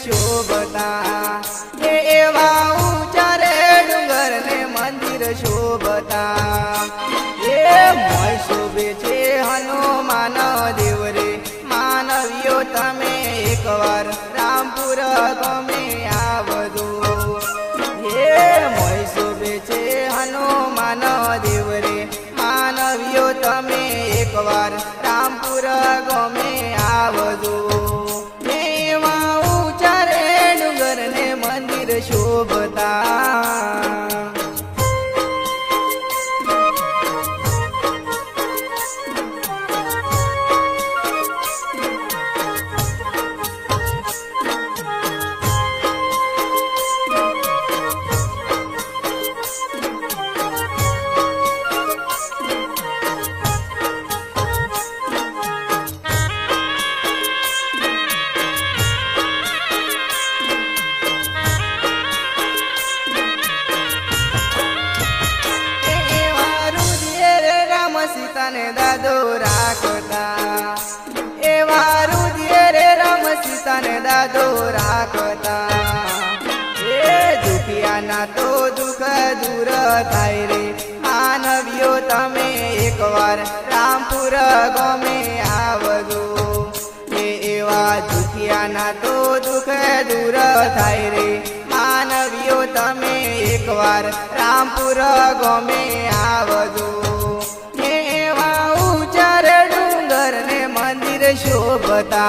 शोभता एवा ऊंचा रे डूंगर ने मंदिर शोभता मय शोभे छे हनुमान देव रे मानवियो तमे एक वार रामपुर गमे आवजो मय शोभे छे हनुमान देव रे मानवियो तमे एक वार रामपुर गमे आवजो एवा ऊंचा रे डूंगर ने मंदिर शोभता सीता ने दादो राखता एवा रुदिये रे राम सीता ने दादो राखता दुखिया ना तो दुख दूर थाय रे मानवियो तमे एक वार रामपुर गमे आवजो एवा दुखिया ना तो दुख दूर थाय रे मानवियो तमे एक वार रामपुर गमे आवजो डूंगर ने मंदिर शोभता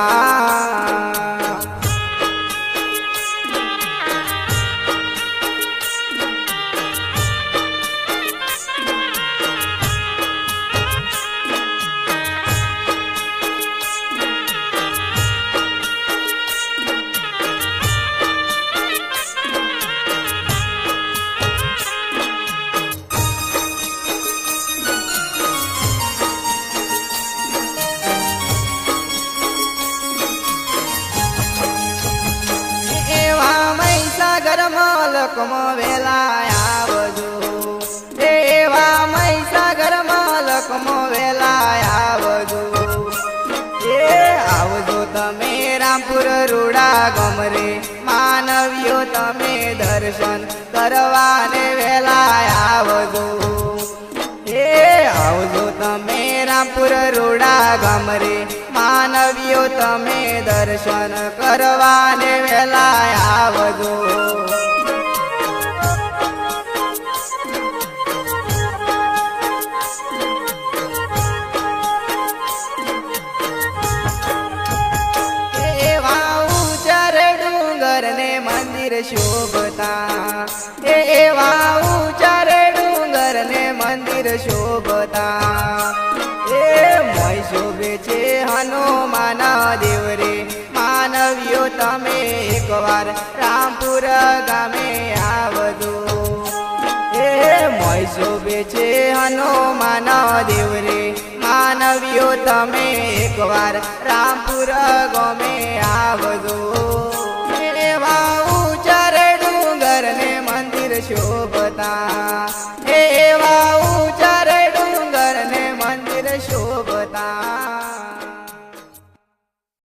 મલકમો વેલા આવજો એવા મહીસાગર મલકમો વેલા આવજો આવજો તમે રામપુર રૂડા ગમરે માનવીઓ તમે દર્શન કરવાને વેલા આવજો આવજો તમે રામપુર રૂડા ગમરે માનવીઓ તમે દર્શન કરવાને વેલા આવજો शोभता एवा ऊंचा रे डूंगर ने मंदिर शोभता मय शोभे छे हनुमान देव रे मानवियो तमे एक वार रामपुर गामे आवजो मय शोभे छे हनुमान देव रे मानवियो तमे एक वार रामपुर गमे आवजो शोभता